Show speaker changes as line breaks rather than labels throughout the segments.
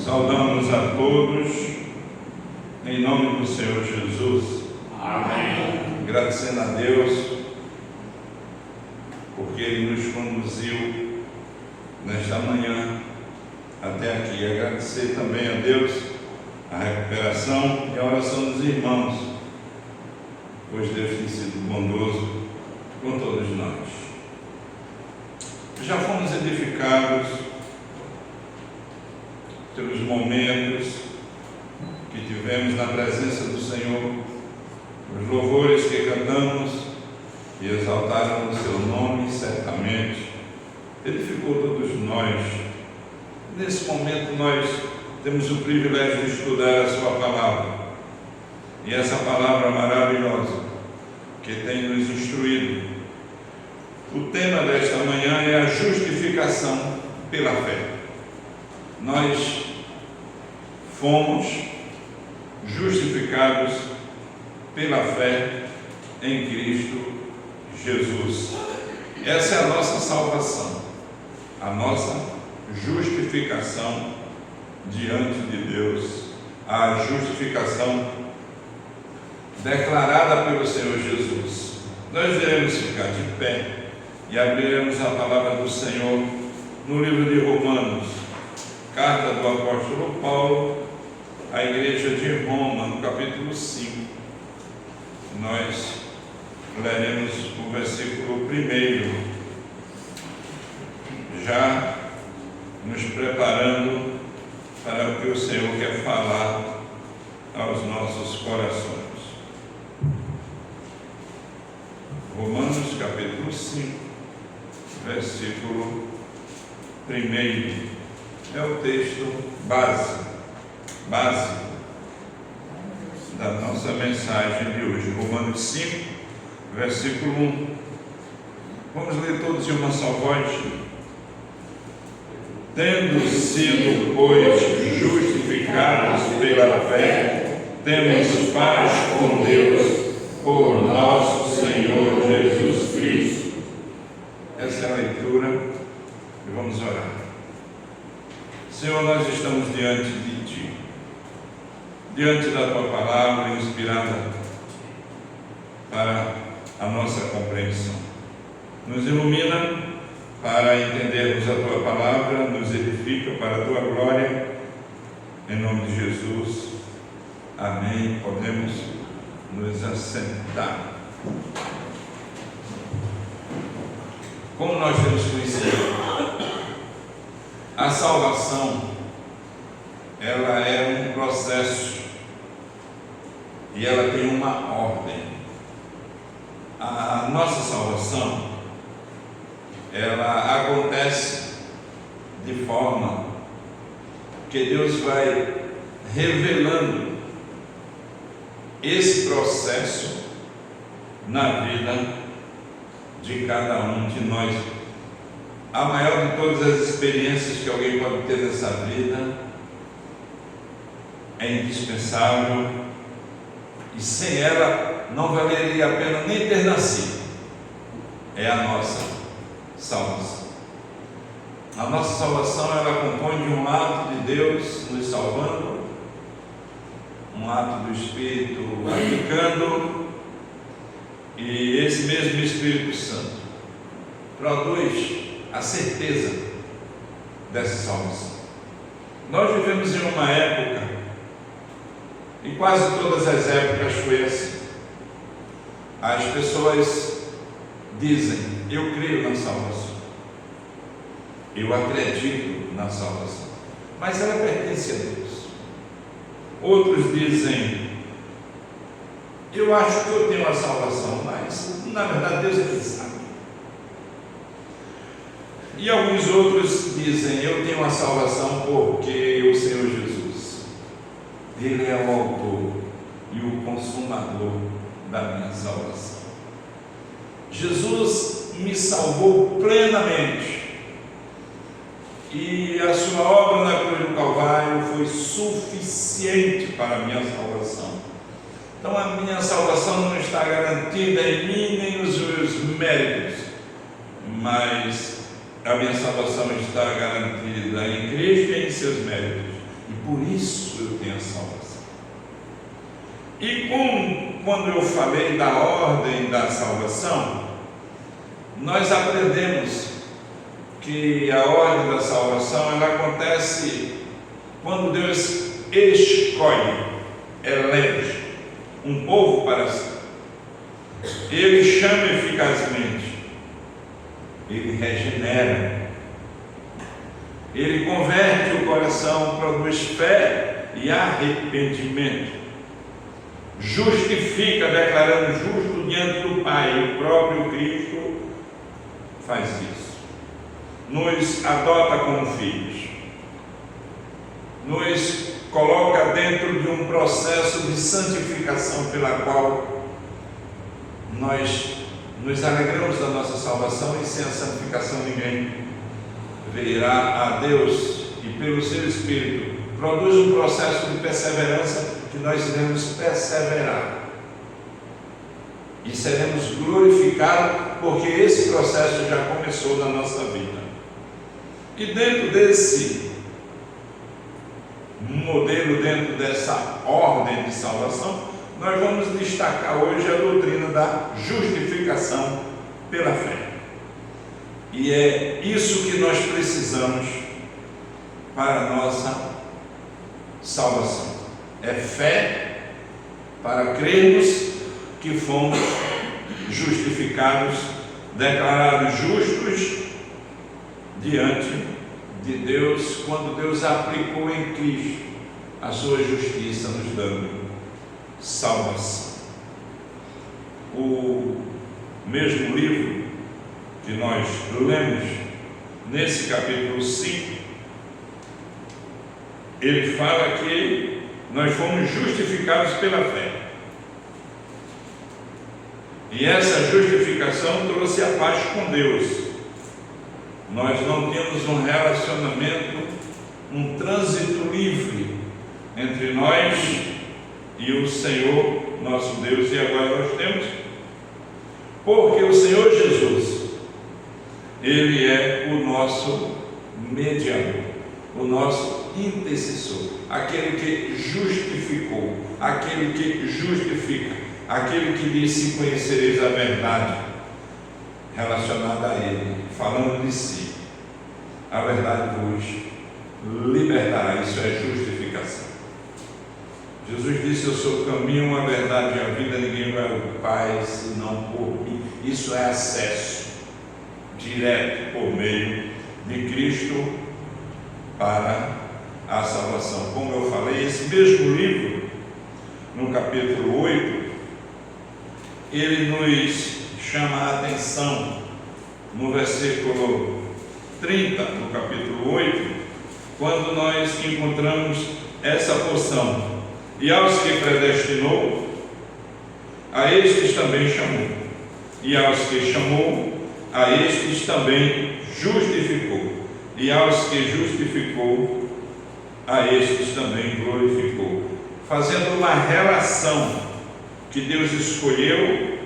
Saudamos a todos, em nome do Senhor Jesus.
Amém.
Agradecendo a Deus, porque Ele nos conduziu nesta manhã até aqui. Agradecer também a Deus a recuperação e a oração dos irmãos, pois Deus tem sido bondoso com todos nós. Já fomos edificados pelos momentos que tivemos na presença do Senhor, os louvores que cantamos e exaltaram o seu nome, certamente edificou todos nós. Nesse momento nós temos o privilégio de estudar a sua palavra, e essa palavra maravilhosa que tem nos instruído. O tema desta manhã é a justificação pela fé. Nós fomos justificados pela fé em Cristo Jesus. Essa é a nossa salvação, a nossa justificação diante de Deus, a justificação declarada pelo Senhor Jesus. Nós devemos ficar de pé e abriremos a palavra do Senhor no livro de Romanos, carta do apóstolo Paulo à igreja de Roma, no capítulo 5. Nós leremos o versículo 1, já nos preparando para o que o Senhor quer falar aos nossos corações. Romanos capítulo 5, versículo 1, é o texto básico da nossa mensagem de hoje. Romanos 5, versículo 1. Vamos ler todos em uma só voz. Tendo sido, pois, justificados pela fé, temos paz com Deus por nosso Senhor Jesus Cristo. Essa é a leitura e vamos orar. Senhor, nós estamos diante de Ti, diante da Tua palavra inspirada para a nossa compreensão. Nos ilumina para entendermos a Tua palavra, nos edifica para a Tua glória, em nome de Jesus. Amém. Podemos nos assentar. Como nós temos conhecido, a salvação, ela é um processo e ela tem uma ordem. A nossa salvação, ela acontece de forma que Deus vai revelando esse processo na vida de cada um de nós. A maior de todas as experiências que alguém pode ter nessa vida é indispensável, e sem ela não valeria a pena nem ter nascido. É a nossa salvação. A nossa salvação, ela compõe de um ato de Deus nos salvando, um ato do Espírito aplicando, e esse mesmo Espírito Santo produz a certeza dessa salvação. Nós vivemos em uma época, e quase todas as épocas foi assim. As pessoas dizem: eu creio na salvação, eu acredito na salvação, mas ela pertence a Deus. Outros dizem: eu acho que eu tenho a salvação, mas na verdade Deus é quem sabe. E alguns outros dizem: eu tenho a salvação porque o Senhor Jesus, Ele é o autor e o consumador da minha salvação. Jesus me salvou plenamente, e a sua obra na cruz do Calvário foi suficiente para a minha salvação. Então a minha salvação não está garantida em mim nem nos meus méritos, mas a minha salvação está garantida em Cristo e em seus méritos. E por isso eu tenho a salvação. E quando eu falei da ordem da salvação, nós aprendemos que a ordem da salvação ela acontece quando Deus escolhe, elege um povo para si. Ele chama eficazmente, ele regenera, ele converte o coração, produz fé e arrependimento, justifica, declarando justo diante do Pai. O próprio Cristo faz isso, nos adota como filhos, nos coloca dentro de um processo de santificação pela qual nós nos alegramos da nossa salvação, e sem a santificação ninguém verá a Deus. E pelo seu Espírito produz um processo de perseverança que nós iremos perseverar e seremos glorificados, porque esse processo já começou na nossa vida. E dentro desse modelo, dentro dessa ordem de salvação, nós vamos destacar hoje a doutrina da justificação pela fé. E é isso que nós precisamos para a nossa salvação. É fé para crermos que fomos justificados, declarados justos diante de Deus, quando Deus aplicou em Cristo a sua justiça, nos dando salvação. O mesmo livro que nós lemos nesse capítulo 5, ele fala que nós fomos justificados pela fé, e essa justificação trouxe a paz com Deus. Nós não temos um relacionamento, um trânsito livre entre nós e o Senhor nosso Deus, e agora nós temos, porque o Senhor Jesus, Ele é o nosso mediador, o nosso intercessor, aquele que justificou, aquele que justifica, aquele que disse: conhecereis a verdade, relacionada a Ele, falando de si, a verdade vos libertará. Isso é justificação. Jesus disse: eu sou o caminho, a verdade e a vida, ninguém vai ao Pai senão por mim. Isso é acesso direto por meio de Cristo para a salvação. Como eu falei, esse mesmo livro, no capítulo 8, ele nos chama a atenção no versículo 30 do capítulo 8, quando nós encontramos essa porção: e aos que predestinou, a estes também chamou, e aos que chamou, a estes também justificou, e aos que justificou, a estes também glorificou, fazendo uma relação que Deus escolheu,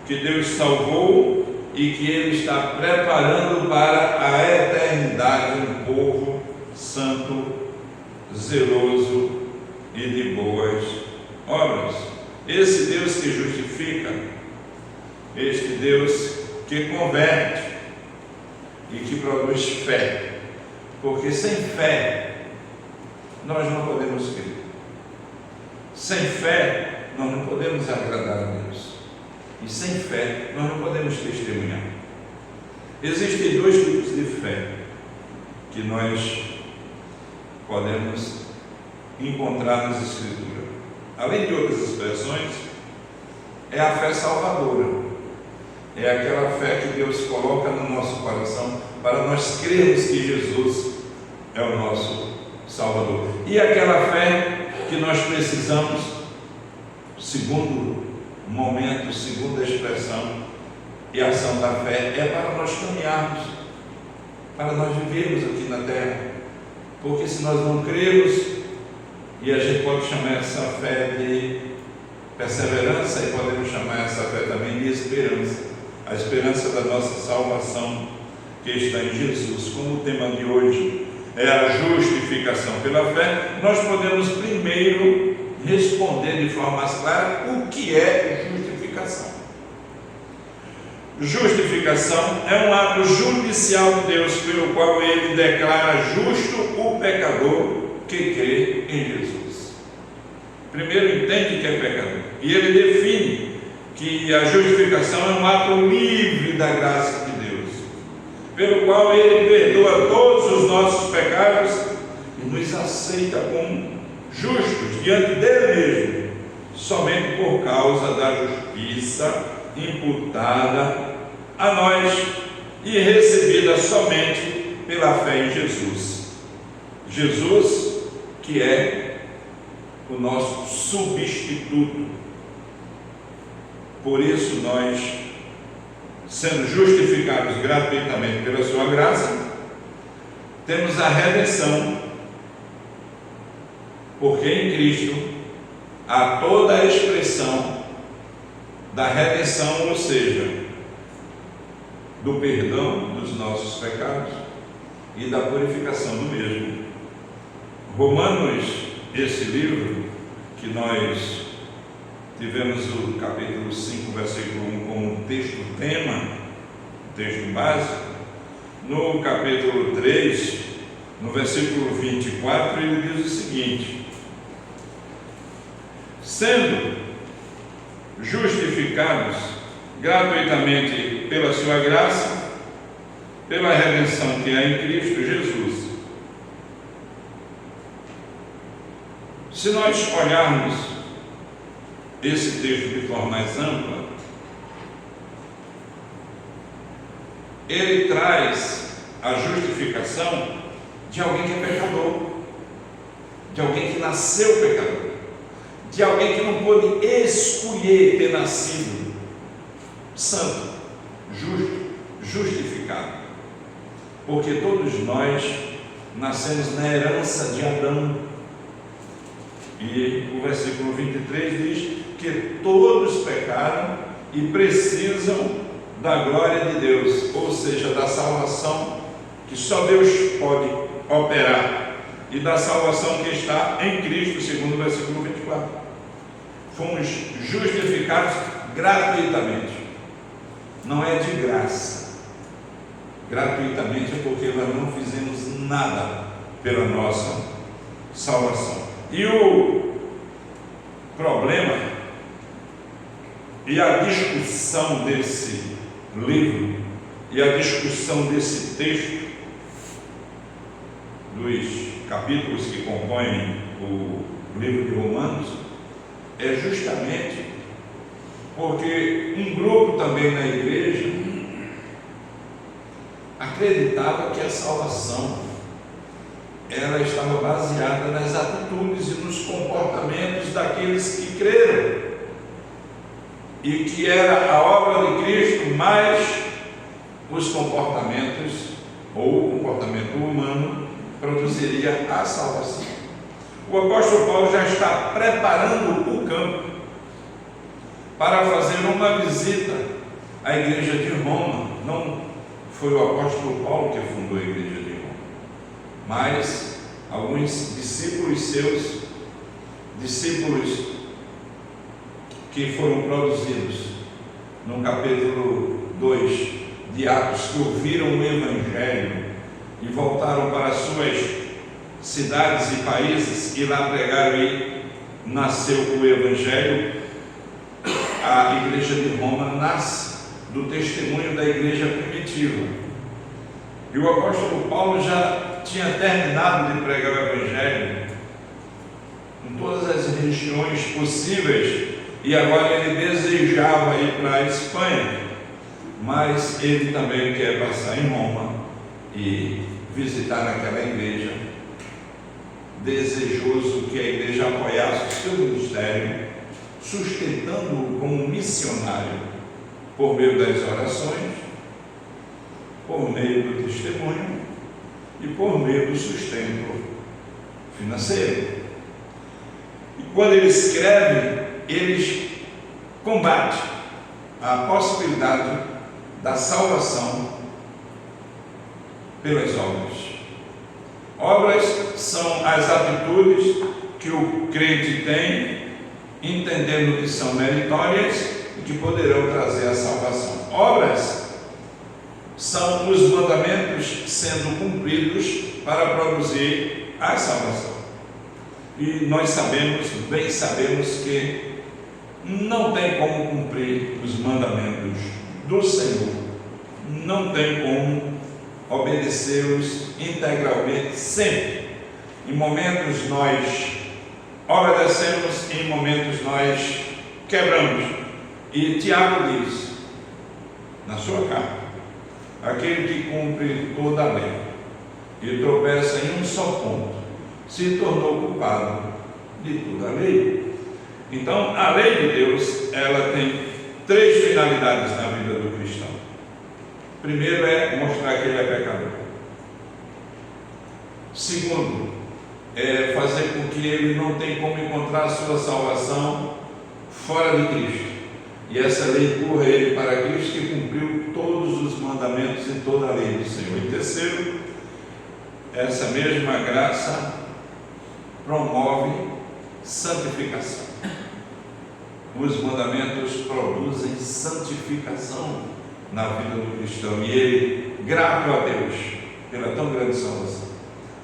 que Deus salvou e que Ele está preparando para a eternidade um povo santo, zeloso e de boas obras. Esse Deus que justifica, este Deus que converte e que produz fé, porque sem fé nós não podemos crer, sem fé nós não podemos agradar a Deus, e sem fé nós não podemos testemunhar. Existem dois tipos de fé que nós podemos encontrar nas Escrituras, além de outras expressões. É a fé salvadora, é aquela fé que Deus coloca no nosso coração para nós crermos que Jesus é o nosso Salvador. E aquela fé que nós precisamos, segundo momento, segunda expressão e ação da fé, é para nós caminharmos, para nós vivermos aqui na terra, porque se nós não crermos, e a gente pode chamar essa fé de perseverança, e podemos chamar essa fé também de esperança, a esperança da nossa salvação que está em Jesus. Como o tema de hoje é a justificação pela fé, nós podemos primeiro responder de forma mais clara o que é justificação. Justificação é um ato judicial de Deus pelo qual Ele declara justo o pecador que crê em Jesus. Primeiro entende que é pecador e Ele define que a justificação é um ato livre da graça de Deus, pelo qual Ele perdoa todos os nossos pecados e nos aceita como justos diante dele mesmo, somente por causa da justiça imputada a nós e recebida somente pela fé em Jesus. Jesus, que é o nosso substituto. Por isso nós, sendo justificados gratuitamente pela sua graça, temos a redenção, porque em Cristo há toda a expressão da redenção, ou seja, do perdão dos nossos pecados e da purificação do mesmo. Romanos, esse livro que nós tivemos o capítulo 5, versículo 1 como texto tema, texto básico, no capítulo 3, no versículo 24, ele diz o seguinte: sendo justificados gratuitamente pela sua graça, pela redenção que há em Cristo Jesus. Se nós olharmos esse texto de forma mais ampla, ele traz a justificação de alguém que é pecador, de alguém que nasceu pecador, de alguém que não pôde escolher ter nascido santo, justo, justificado, porque todos nós nascemos na herança de Adão, e o versículo 23 diz que todos pecaram e precisam da glória de Deus, ou seja, da salvação que só Deus pode operar, e da salvação que está em Cristo, segundo o versículo 24. Fomos justificados gratuitamente, não é de graça. Gratuitamente é porque nós não fizemos nada pela nossa salvação. E o problema e a discussão desse livro e a discussão desse texto, dos capítulos que compõem o livro de Romanos, é justamente porque um grupo também na igreja acreditava que a salvação ela estava baseada nas atitudes e nos comportamentos daqueles que creram, e que era a obra de Cristo mais os comportamentos ou o comportamento humano produziria a salvação. O apóstolo Paulo já está preparando o campo para fazer uma visita à igreja de Roma. Não foi o apóstolo Paulo que fundou a igreja de Roma, mas alguns discípulos seus, discípulos que foram produzidos no capítulo 2 de Atos, que ouviram o Evangelho e voltaram para suas cidades e países e lá pregaram, e nasceu o Evangelho. A igreja de Roma nasce do testemunho da igreja primitiva, e o apóstolo Paulo já tinha terminado de pregar o Evangelho em todas as regiões possíveis, e agora ele desejava ir para a Espanha, mas ele também quer passar em Roma e visitar aquela igreja, desejoso que a igreja apoiasse o seu ministério, sustentando-o como missionário por meio das orações, por meio do testemunho e por meio do sustento financeiro. E quando ele escreve, eles combatem a possibilidade da salvação pelas obras. Obras são as atitudes que o crente tem, entendendo que são meritórias e que poderão trazer a salvação. Obras são os mandamentos sendo cumpridos para produzir a salvação. E nós sabemos, bem sabemos, que não tem como cumprir os mandamentos do Senhor, não tem como obedecê-los integralmente sempre. Em momentos nós obedecemos, em momentos nós quebramos. E Tiago diz, na sua carta, aquele que cumpre toda a lei e tropeça em um só ponto, se tornou culpado de toda a lei. Então, a lei de Deus, ela tem 3 finalidades na vida do cristão. Primeiro é mostrar que ele é pecador. Segundo, é fazer com que ele não tenha como encontrar a sua salvação fora de Cristo. E essa lei empurra ele para Cristo, que cumpriu todos os mandamentos e toda a lei do Senhor. E terceiro, essa mesma graça promove santificação. Os mandamentos produzem santificação na vida do cristão, e ele, grato a Deus pela tão grande salvação,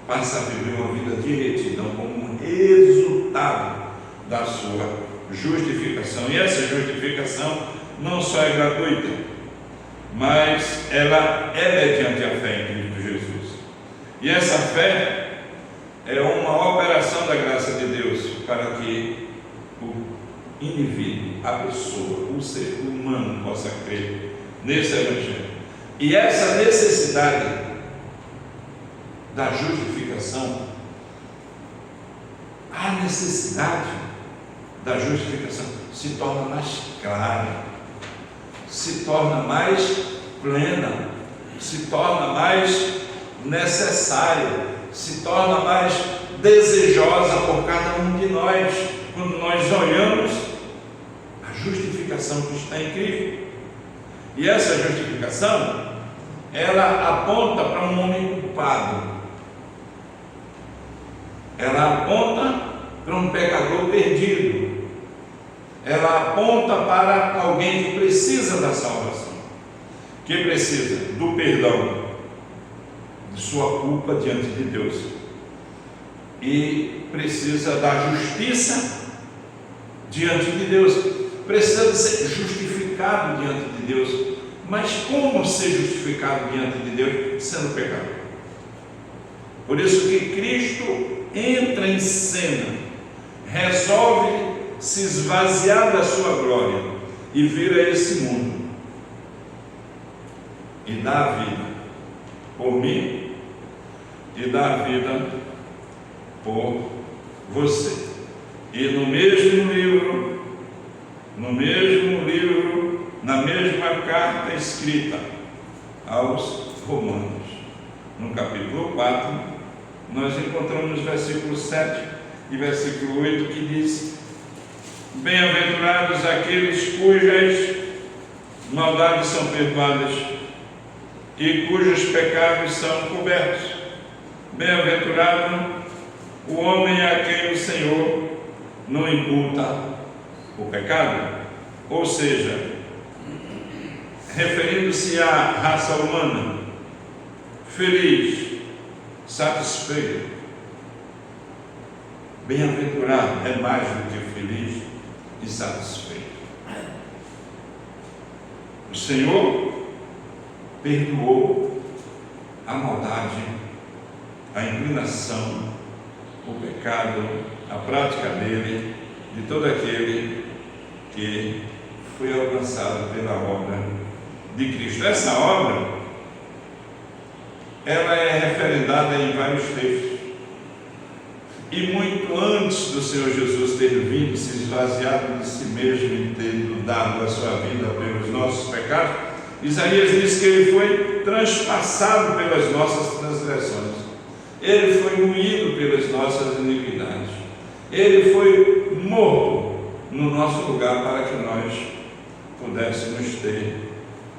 passa a viver uma vida de retidão como resultado da sua justificação. E essa justificação não só é gratuita, mas ela é mediante a fé em Cristo Jesus. E essa fé é uma operação da graça de Deus para que o indivíduo, a pessoa, o ser humano possa crer nesse Evangelho. E essa necessidade da justificação, a necessidade da justificação se torna mais clara, se torna mais plena, se torna mais necessária, se torna mais desejosa por cada um de nós, quando nós olhamos a justificação que está em Cristo. E essa justificação, ela aponta para um homem culpado, ela aponta para um pecador perdido, ela aponta para alguém que precisa da salvação, que precisa do perdão de sua culpa diante de Deus, e precisa da justiça diante de Deus, precisa de ser justificado diante de Deus. Mas como ser justificado diante de Deus sendo pecador? Por isso que Cristo entra em cena, resolve se esvaziar da sua glória e vir a esse mundo e dá a vida por mim e dá a vida por você. E no mesmo livro, na mesma carta escrita aos Romanos, no capítulo 4, nós encontramos versículo 7 e versículo 8, que diz: bem-aventurados aqueles cujas maldades são perdoadas e cujos pecados são cobertos. Bem-aventurado o homem a quem o Senhor não imputa o pecado. Ou seja, referindo-se à raça humana, feliz, satisfeito. Bem-aventurado é mais do que feliz e satisfeito. O Senhor perdoou a maldade, a inclinação, o pecado, a prática dele, de todo aquele que foi alcançado pela obra de Cristo. Essa obra, ela é referendada em vários textos. E muito antes do Senhor Jesus ter vindo, se esvaziado de si mesmo e ter dado a sua vida pelos nossos pecados, Isaías diz que ele foi transpassado pelas nossas transgressões, ele foi moído pelas nossas iniquidades, ele foi morto no nosso lugar para que nós pudéssemos ter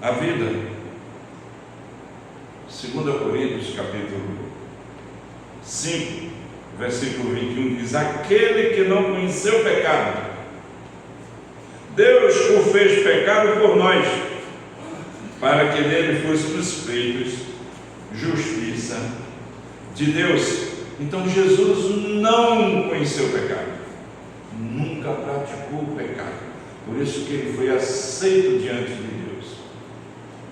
a vida. 2 Coríntios capítulo 5, versículo 21, diz: aquele que não conheceu o pecado, Deus o fez pecado por nós, para que nele fôssemos feitos justiça de Deus. Então Jesus não conheceu o pecado, nunca praticou o pecado, por isso que ele foi aceito diante de Deus.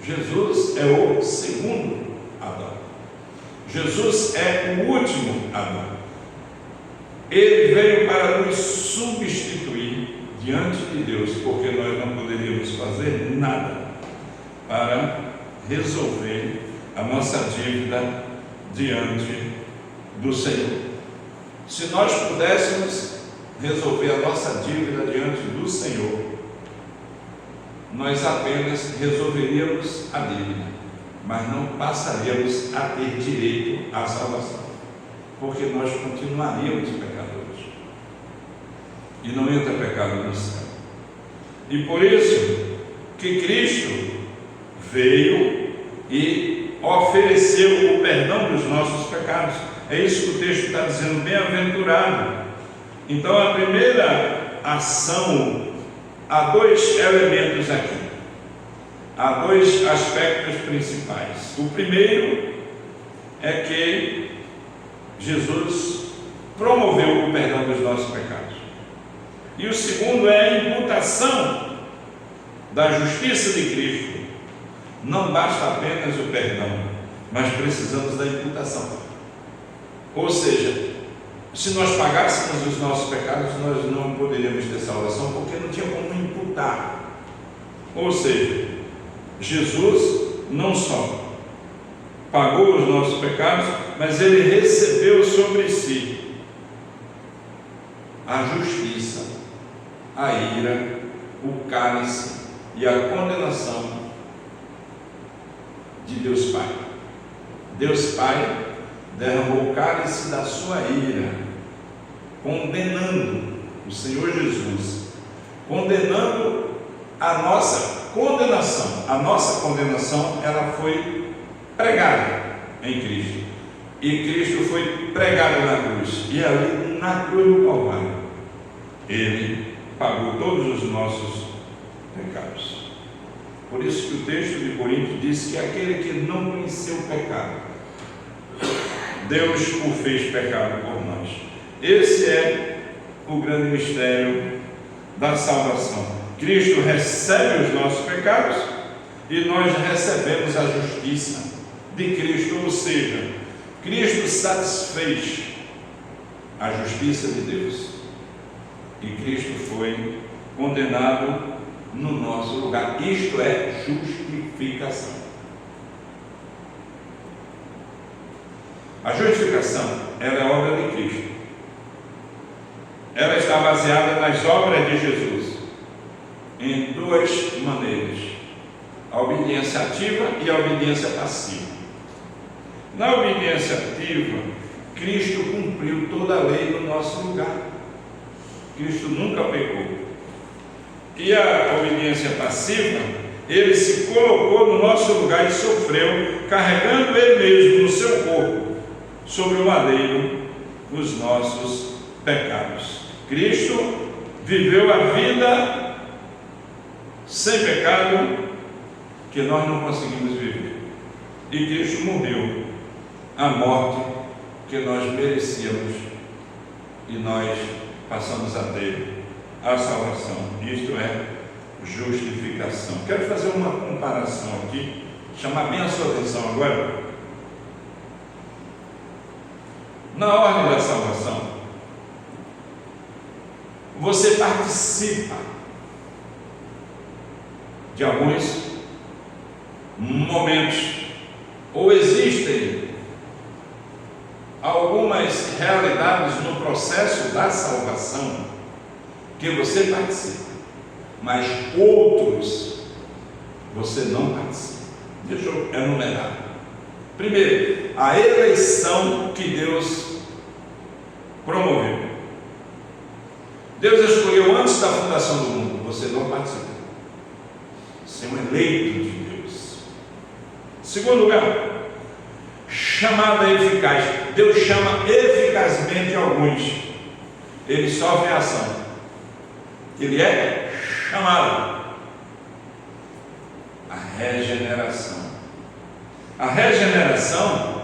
Jesus é o segundo Adão, Jesus é o último Adão. Ele veio para nos substituir diante de Deus, porque nós não poderíamos fazer nada para resolver a nossa dívida diante do Senhor. Se nós pudéssemos resolver a nossa dívida diante do Senhor, nós apenas resolveríamos a dívida, mas não passaríamos a ter direito à salvação, porque nós continuaríamos pecadores e não entra pecado no céu. E por isso que Cristo veio e ofereceu o perdão dos nossos pecados. É isso que o texto está dizendo, bem-aventurado. Então a primeira ação, há dois elementos aqui, há dois aspectos principais. O primeiro é que Jesus promoveu o perdão dos nossos pecados, e o segundo é a imputação da justiça de Cristo. Não basta apenas o perdão, mas precisamos da imputação. Ou seja, se nós pagássemos os nossos pecados, nós não poderíamos ter salvação, porque não tinha como imputar. Ou seja, Jesus não só pagou os nossos pecados, mas ele recebeu sobre si a justiça, a ira, o cálice e a condenação de Deus Pai. Deus Pai derramou o cálice da sua ira, condenando o Senhor Jesus, condenando a nossa condenação. A nossa condenação, ela foi pregada em Cristo, e Cristo foi pregado na cruz, e ali na cruz do Calvário ele pagou todos os nossos pecados. Por isso que o texto de Coríntios diz que aquele que não conheceu o pecado, Deus o fez pecado por nós. Esse é o grande mistério da salvação. Cristo recebe os nossos pecados e nós recebemos a justiça de Cristo, ou seja, Cristo satisfez a justiça de Deus e Cristo foi condenado no nosso lugar. Isto é justificação. A justificação, ela é obra de Cristo. Ela está baseada nas obras de Jesus em duas maneiras: a obediência ativa e a obediência passiva. Na obediência ativa, Cristo cumpriu toda a lei no nosso lugar. Cristo nunca pecou. E a obediência passiva, ele se colocou no nosso lugar e sofreu, carregando ele mesmo no seu corpo, sobre o madeiro, os nossos pecados. Cristo viveu a vida sem pecado que nós não conseguimos viver, e Cristo morreu a morte que nós merecíamos, e nós passamos a ter a salvação. Isto é justificação. Quero fazer uma comparação aqui, chamar bem a sua atenção agora. Na ordem da salvação, você participa de alguns momentos, ou existem algumas realidades no processo da salvação que você participa, mas outros você não participa. Deixa eu enumerar. Primeiro, a eleição que Deus promoveu. Deus escolheu antes da fundação do mundo, você não participa. Você é um eleito de Deus. Segundo lugar, chamada eficaz. Deus chama eficazmente alguns. Ele sofre a ação. Ele é chamado. A regeneração. A regeneração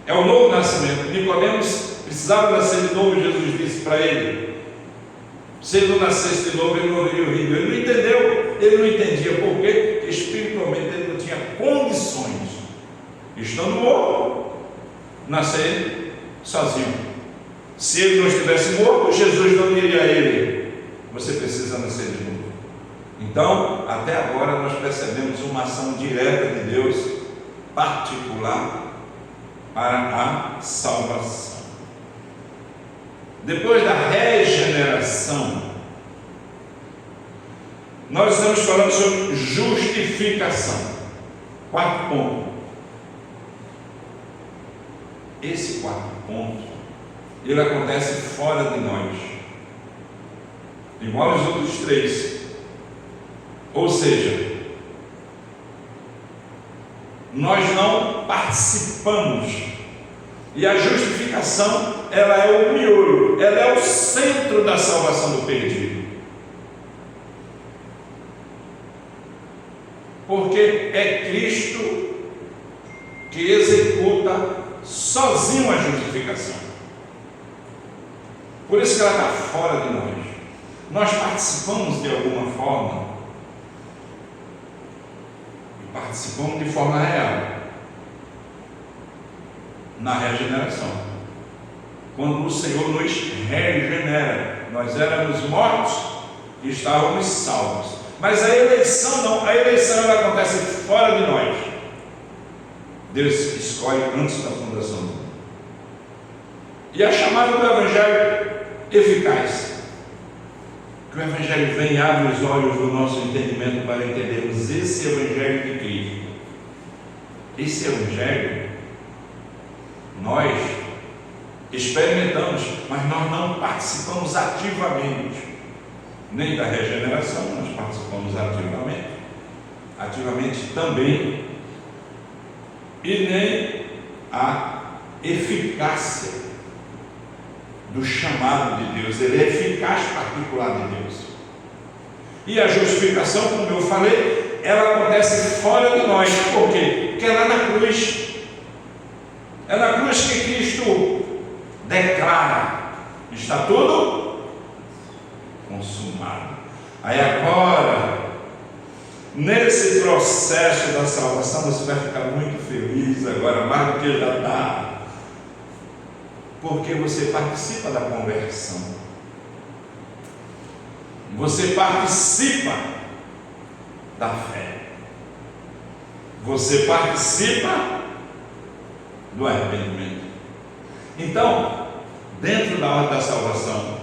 é o novo nascimento. Nicodemos precisava nascer de novo. Jesus disse para ele: se ele não nascesse de novo, ele não veria o rio. Ele não entendeu, ele não entendia porque espiritualmente ele não tinha condições, estando morto, nascer sozinho. Se ele não estivesse morto, Jesus não diria a ele: você precisa nascer de novo. Então, até agora nós percebemos uma ação direta de Deus, particular, para a salvação. Depois da regeneração, nós estamos falando sobre justificação. 4 pontos. Esse 4 ponto, ele acontece fora de nós, igual aos outros 3. Ou seja, nós não participamos. E a justificação, ela é o miolo, ela é o centro da salvação do perdido. Porque é Cristo que executa sozinho a justificação. Por isso que ela está fora de nós. Nós participamos de alguma forma, e participamos de forma real na regeneração. Quando o Senhor nos regenera, nós éramos mortos e estávamos salvos. Mas a eleição não, a eleição ela acontece fora de nós. Deus escolhe antes da fundação do mundo. E a chamada do Evangelho eficaz, que o Evangelho vem e abre os olhos do nosso entendimento para entendermos esse Evangelho de Cristo. Esse Evangelho nós experimentamos, mas nós não participamos ativamente, nem da regeneração, nós participamos ativamente também, e nem a eficácia do chamado de Deus. Ele é eficaz particular de Deus. E a justificação, como eu falei, ela acontece fora de nós. Por quê? Porque ela é na cruz. É na cruz que Cristo declara: está tudo consumado. Aí agora, nesse processo da salvação, você vai ficar muito feliz agora, mais do que já está, porque você participa da conversão, você participa da fé, você participa do arrependimento. Então, dentro da ordem da salvação,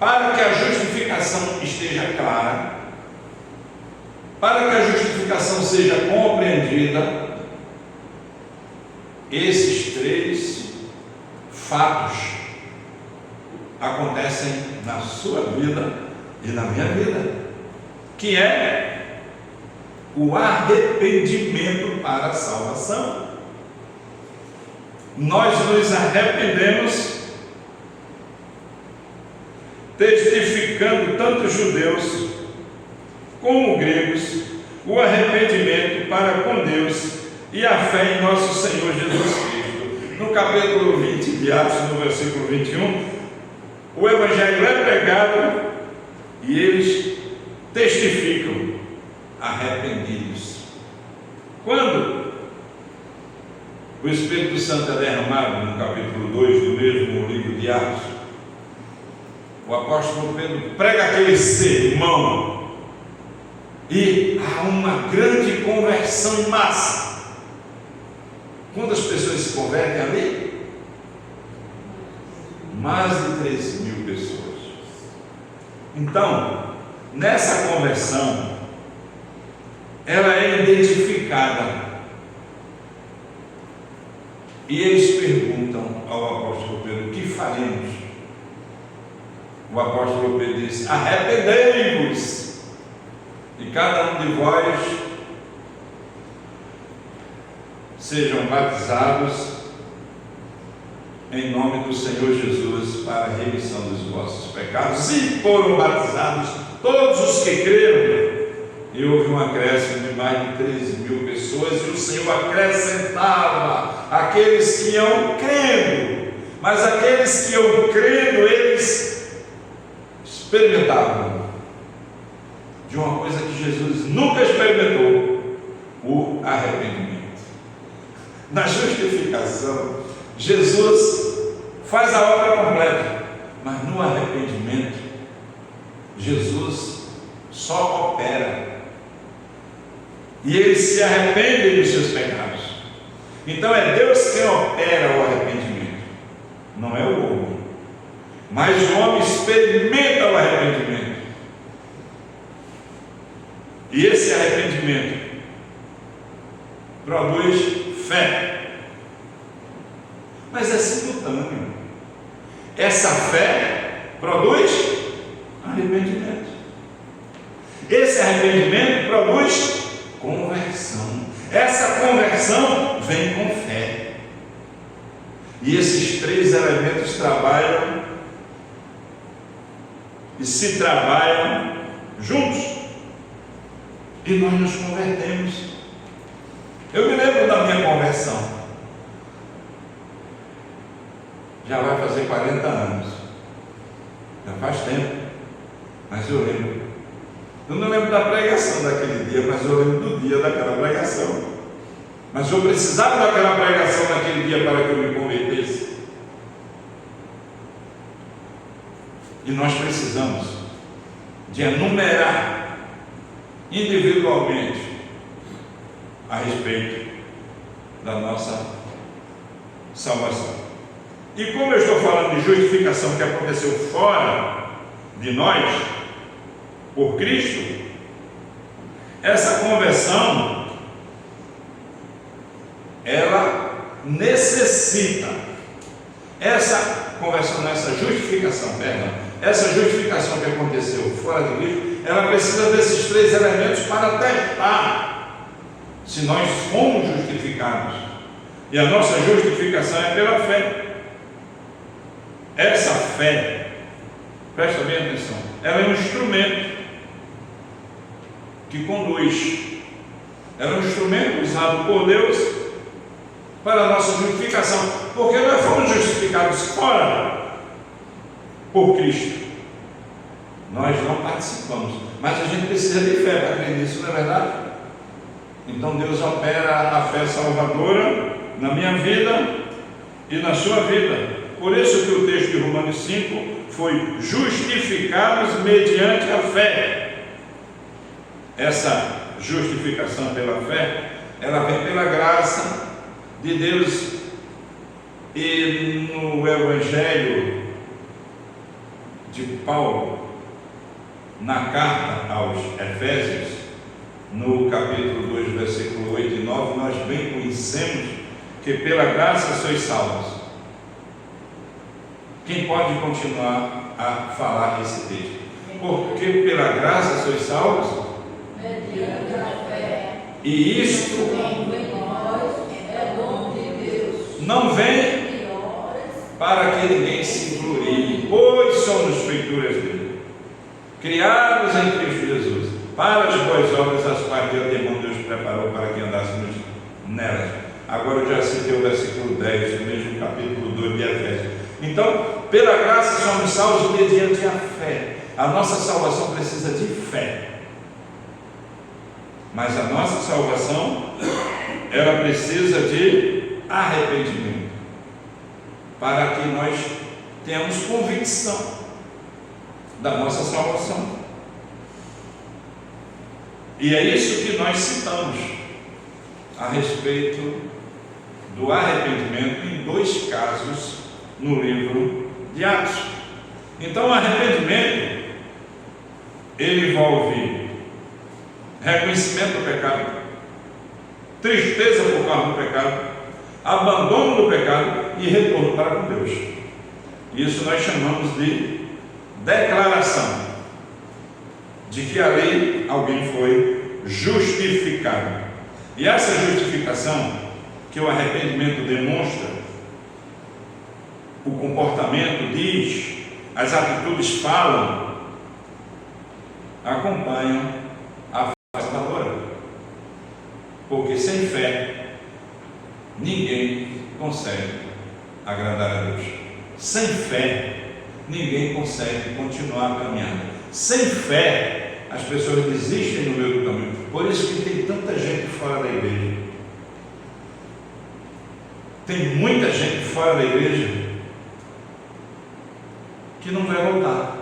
para que a justificação esteja clara, para que a justificação seja compreendida, esses 3 fatos acontecem na sua vida e na minha vida, que é o arrependimento para a salvação. Nós nos arrependemos, testificando tanto judeus como gregos o arrependimento para com Deus e a fé em nosso Senhor Jesus Cristo. No capítulo 20 de Atos, no versículo 21, o Evangelho é pregado e eles testificam arrependidos. Quando o Espírito Santo é derramado, no capítulo 2 do mesmo livro de Atos, o apóstolo Pedro prega aquele sermão e há uma grande conversão em massa. Quantas pessoas se convertem ali? Mais de 3.000 pessoas. Então, nessa conversão, ela é identificada. E eles perguntam ao apóstolo Pedro: o que faremos? O apóstolo Pedro diz: arrependei-vos, e cada um de vós sejam batizados em nome do Senhor Jesus para a remissão dos vossos pecados, e foram batizados todos os que creram. E houve um acréscimo de mais de 13.000 pessoas, e o Senhor acrescentava aqueles que iam crendo. Mas aqueles que iam crendo, eles experimentavam de uma coisa que Jesus nunca experimentou: o arrependimento. Na justificação, Jesus faz a obra completa, mas no arrependimento, Jesus só opera. E eles se arrependem dos seus pecados. Então é Deus quem opera o arrependimento, não é o homem. Mas o homem experimenta o arrependimento. E esse arrependimento produz fé. Mas é simultâneo. Essa fé produz arrependimento. Esse arrependimento produz conversão. Essa conversão vem com fé. E esses três elementos trabalham e se trabalham juntos. E nós nos convertemos. Eu me lembro da minha conversão. Já vai fazer 40 anos. Já faz tempo. Mas eu lembro. Eu não lembro da pregação daquele dia, mas eu lembro do dia daquela pregação. Mas eu precisava daquela pregação naquele dia para que eu me convertesse. E nós precisamos de enumerar individualmente a respeito da nossa salvação. E como eu estou falando de justificação que aconteceu fora de nós, por Cristo, essa conversão, ela necessita, essa conversão, essa justificação que aconteceu fora de Cristo, ela precisa desses três elementos para testar se nós fomos justificados. E a nossa justificação é pela fé. Essa fé, presta bem atenção, ela é um instrumento que conduz. Ela é um instrumento usado por Deus para a nossa justificação, porque nós fomos justificados fora por Cristo. Nós não participamos, mas a gente precisa de fé para crer nisso, não é verdade? Então Deus opera a fé salvadora na minha vida e na sua vida. Por isso que o texto de Romanos 5 foi justificados mediante a fé. Essa justificação pela fé, ela vem pela graça de Deus. E no Evangelho de Paulo, na carta aos Efésios, no capítulo 2, versículo 8 e 9, nós bem conhecemos que pela graça sois salvos. Quem pode continuar a falar esse texto? Porque pela graça sois salvos, mediante a fé. E isto é dom de Deus. Não vem para que ninguém se glorie, pois somos feituras dele, criados em Cristo Jesus, para as boas obras, as quais de antemão Deus preparou para que andássemos nelas. Agora eu já citei o versículo 10, do mesmo capítulo 2 de Efésios. Então, pela graça somos salvos mediante a fé. A nossa salvação precisa de fé. Mas a nossa salvação, ela precisa de arrependimento, para que nós tenhamos convicção da nossa salvação. E é isso que nós citamos a respeito do arrependimento em dois casos no livro de Atos. Então, o arrependimento, ele envolve reconhecimento do pecado, tristeza por causa do pecado, abandono do pecado e retorno para com Deus. Isso nós chamamos de declaração de que ali alguém foi justificado. E essa justificação que o arrependimento demonstra, o comportamento diz, as atitudes falam, acompanham a fé salvadora. Porque sem fé, ninguém consegue agradar a Deus. Sem fé, ninguém consegue continuar a caminhada. Sem fé, as pessoas desistem no meio do caminho. Por isso que tem tanta gente fora da igreja. Tem muita gente fora da igreja que não vai voltar,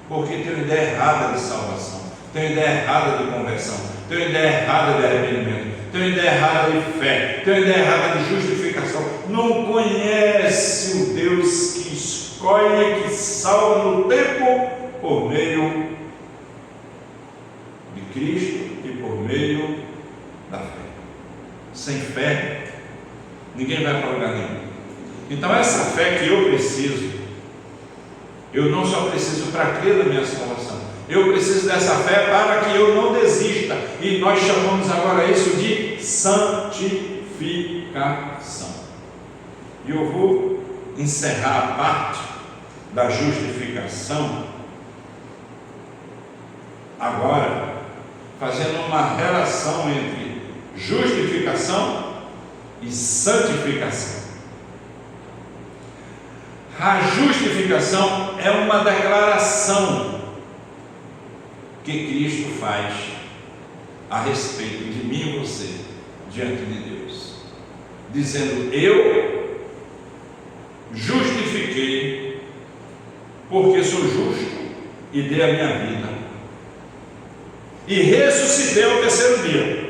porque tem uma ideia errada de salvação, tem uma ideia errada de conversão, tem uma ideia errada de arrependimento, tem uma ideia errada de fé, tem uma ideia errada de justificação. Não conhece o Deus que escolhe, que salva no tempo por meio de Cristo e por meio da fé. Sem fé, ninguém vai para lugar nenhum. Então essa fé que eu preciso, eu não só preciso para crer na minha salvação, eu preciso dessa fé para que eu não desista. E nós chamamos agora isso de santificação. E eu vou encerrar a parte da justificação agora, fazendo uma relação entre justificação e santificação. A justificação é uma declaração que Cristo faz a respeito de mim e você diante de Deus, dizendo: eu justifiquei porque sou justo e dei a minha vida e ressuscitei ao terceiro dia.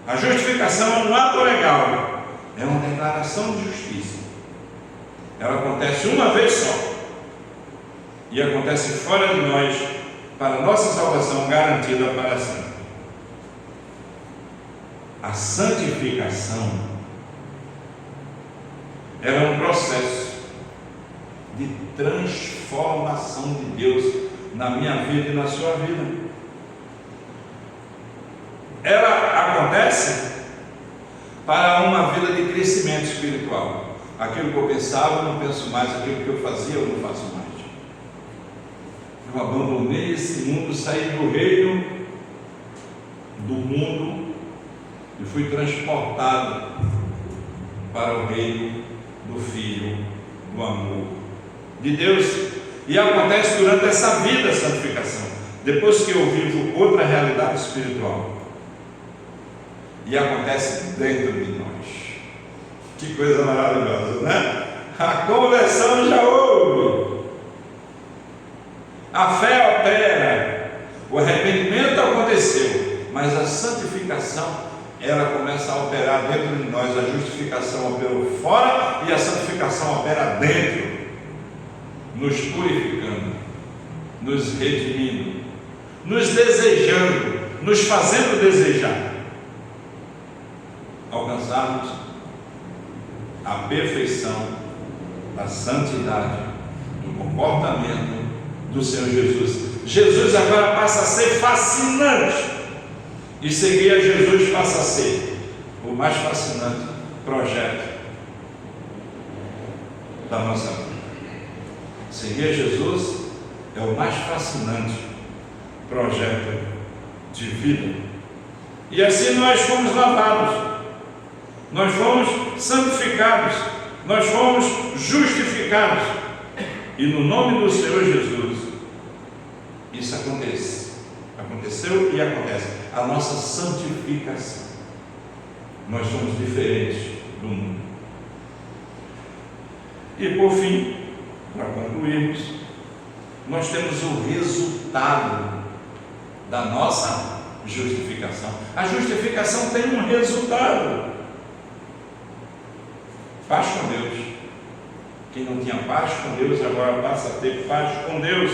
A justificação é um ato legal, é uma declaração de justiça. Ela acontece uma vez só e acontece fora de nós, para nossa salvação garantida para sempre. A santificação é um processo de transformação de Deus na minha vida e na sua vida. Ela acontece para uma vida de crescimento espiritual. Aquilo que eu pensava, eu não penso mais. Aquilo que eu fazia, eu não faço mais. Eu abandonei esse mundo, saí do reino do mundo e fui transportado para o reino do Filho, do amor de Deus. E acontece durante essa vida a santificação, depois que eu vivo outra realidade espiritual, e acontece dentro de nós. Que coisa maravilhosa, né? A conversão já houve, a fé opera, o arrependimento aconteceu, mas a santificação, ela começa a operar dentro de nós. A justificação operou fora e a santificação opera dentro, nos purificando, nos redimindo, nos desejando, nos fazendo desejar alcançarmos a perfeição da santidade, do comportamento do Senhor Jesus. Jesus agora passa a ser fascinante, e seguir a Jesus passa a ser o mais fascinante projeto da nossa vida. Seguir a Jesus é o mais fascinante projeto de vida. E assim nós fomos lavados, nós fomos santificados, nós fomos justificados, e no nome do Senhor Jesus isso aconteceu e acontece, a nossa santificação. Nós somos diferentes do mundo. E por fim, para concluirmos, nós temos o resultado da nossa justificação. A justificação tem um resultado: paz com Deus. Quem não tinha paz com Deus agora passa a ter paz com Deus.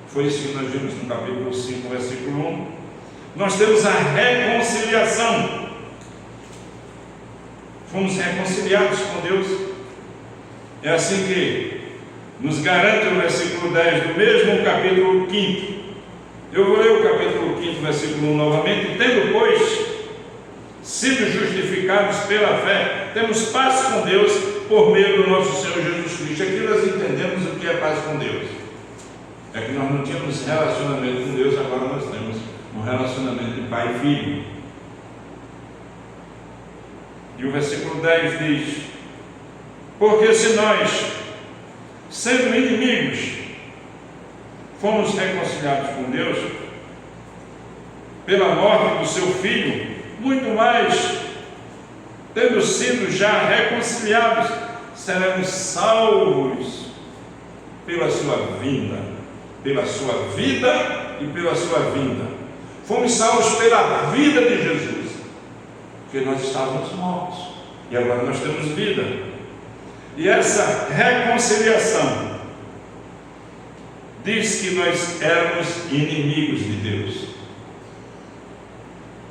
Foi isso que nós vimos no capítulo 5, versículo 1. Nós temos a reconciliação. Fomos reconciliados com Deus. É assim que nos garante o versículo 10 do mesmo capítulo 5.
Eu vou ler o capítulo 5, versículo 1 novamente. Tendo, pois, sido justificados pela fé, temos paz com Deus por meio do nosso Senhor Jesus Cristo. Aqui nós entendemos o que é paz com Deus. É que nós não tínhamos relacionamento com Deus, agora nós temos um relacionamento de pai e filho. E o versículo 10 diz: porque se nós, sendo inimigos, fomos reconciliados com Deus pela morte do seu Filho, muito mais, tendo sido já reconciliados, seremos salvos pela sua vinda, pela sua vida e pela sua vinda. Fomos salvos pela vida de Jesus, porque nós estávamos mortos e agora nós temos vida. E essa reconciliação diz que nós éramos inimigos de Deus.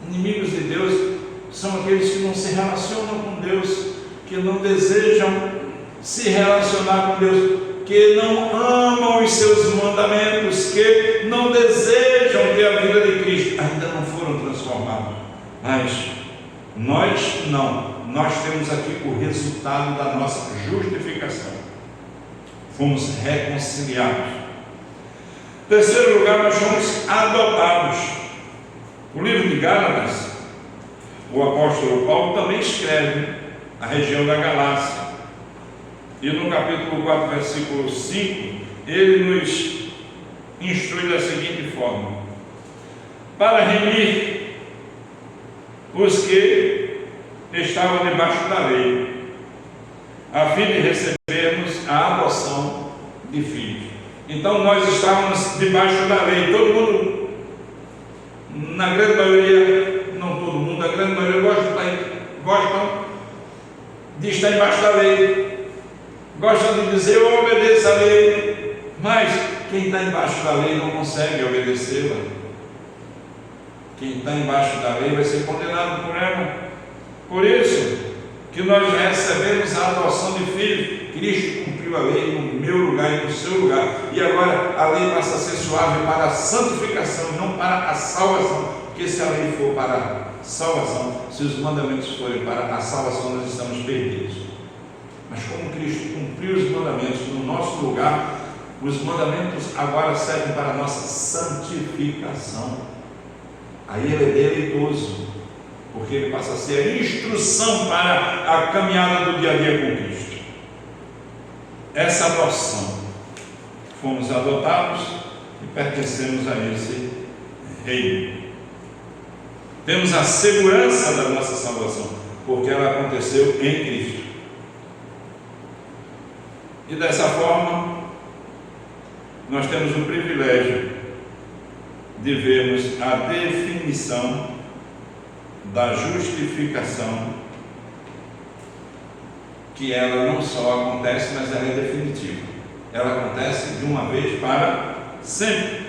Inimigos de Deus são aqueles que não se relacionam com Deus, que não desejam se relacionar com Deus, que não amam os seus mandamentos, que não desejam ter a vida de Cristo, ainda não foram transformados. Mas nós não, nós temos aqui o resultado da nossa justificação. Fomos reconciliados. Em terceiro lugar, nós fomos adotados. O livro de Gálatas, o apóstolo Paulo também escreve a região da Galácia. E no capítulo 4, versículo 5, ele nos instrui da seguinte forma: para remir os que estavam debaixo da lei, a fim de recebermos a adoção de filhos. Então nós estávamos debaixo da lei, todo mundo, na grande maioria, não todo mundo, a grande maioria gostam de estar embaixo da lei, gostam de dizer eu obedeço a lei, mas quem está embaixo da lei não consegue obedecê-la. Quem está embaixo da lei vai ser condenado por ela. Por isso que nós recebemos a adoção de filhos. Cristo cumpriu a lei no meu lugar e no seu lugar, e agora a lei passa a ser suave para a santificação, não para a salvação, porque se a lei for para a salvação, se os mandamentos forem para a salvação, nós estamos perdidos. Mas como Cristo cumpriu os mandamentos no nosso lugar, os mandamentos agora servem para a nossa santificação. Aí ele é deleitoso, porque ele passa a ser a instrução para a caminhada do dia a dia com Cristo. Essa adoção, fomos adotados e pertencemos a esse reino. Temos a segurança da nossa salvação, porque ela aconteceu em Cristo. E dessa forma, nós temos o privilégio de vermos a definição da justificação, que ela não só acontece, mas ela é definitiva. Ela acontece de uma vez para sempre.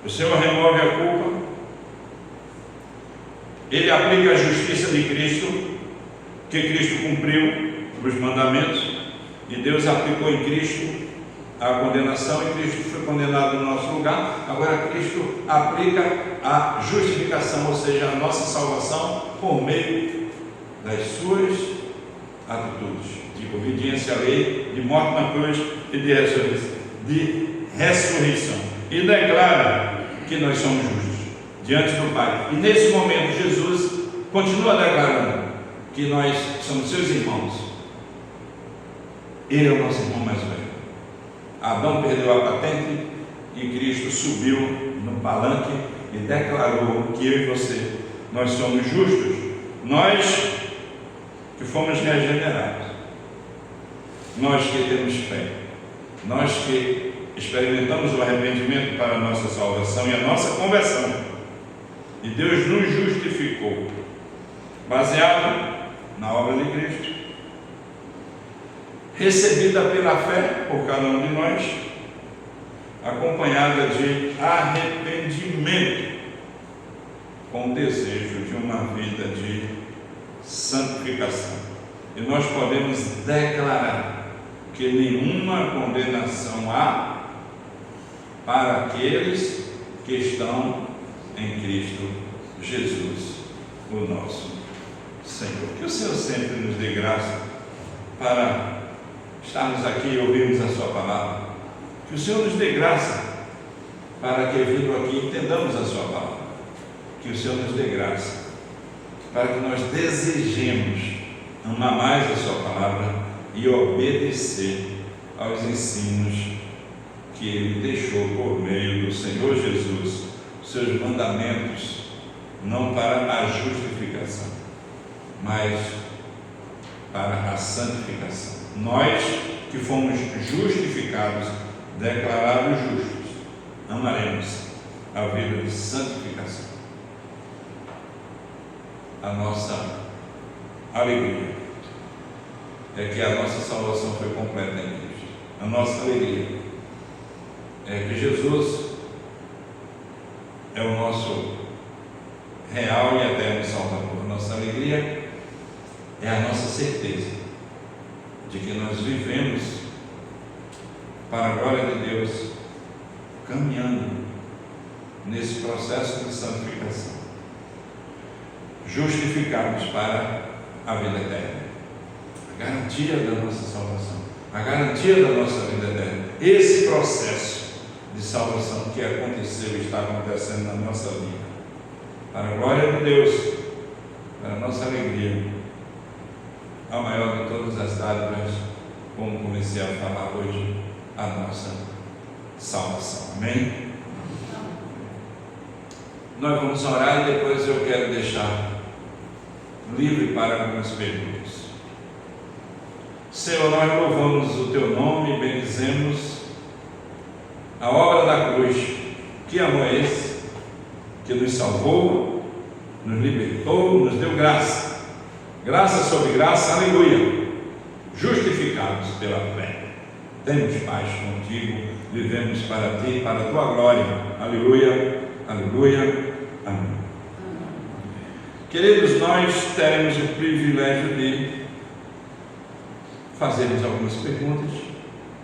O Senhor remove a culpa, Ele aplica a justiça de Cristo, que Cristo cumpriu os mandamentos, e Deus aplicou em Cristo a condenação, e Cristo foi condenado no nosso lugar. Agora Cristo aplica a justificação, ou seja, a nossa salvação, por meio das suas atitudes de obediência à lei, de morte na cruz e de ressurreição, e declara que nós somos justos diante do Pai. E nesse momento Jesus continua declarando que nós somos seus irmãos. Ele é o nosso irmão mais velho. Adão perdeu a patente e Cristo subiu no palanque e declarou que eu e você, nós somos justos. Nós que fomos regenerados, nós que temos fé, nós que experimentamos o arrependimento para a nossa salvação e a nossa conversão, e Deus nos justificou, baseado na obra de Cristo, recebida pela fé por cada um de nós, acompanhada de arrependimento, com o desejo de uma vida de santificação. E nós podemos declarar que nenhuma condenação há
para aqueles que estão em Cristo Jesus, o nosso Senhor. Que o Senhor sempre nos dê graça para estarmos aqui e ouvirmos a sua palavra. Que o Senhor nos dê graça para que, vindo aqui, entendamos a sua palavra. Que o Senhor nos dê graça para que nós desejemos amar mais a sua palavra e obedecer aos ensinos que Ele deixou por meio do Senhor Jesus, seus mandamentos, não para a justificação, mas para a santificação. Nós que fomos justificados, declarados justos, amaremos a vida de santificação. A nossa alegria é que a nossa salvação foi completa em Cristo. A nossa alegria é que Jesus é o nosso real e eterno Salvador. A nossa alegria é a nossa certeza de que nós vivemos para a glória de Deus, caminhando nesse processo de santificação, justificados para a vida eterna, a garantia da nossa salvação, a garantia da nossa vida eterna. Esse processo de salvação que aconteceu e está acontecendo na nossa vida, para a glória de Deus, para a nossa alegria, a maior de todas as dádivas, como comecei a falar hoje, a nossa salvação. Amém? Nós vamos orar e depois eu quero deixar livre para algumas perguntas. Senhor, nós louvamos o Teu nome e bendizemos a obra da cruz. Que amor é esse? Que nos salvou, nos libertou, nos deu graça. Graça sobre graça, aleluia. Justificados pela fé. Temos paz contigo, vivemos para Ti, para a Tua glória. Aleluia, aleluia, amém. Queridos, nós teremos o privilégio de fazermos algumas perguntas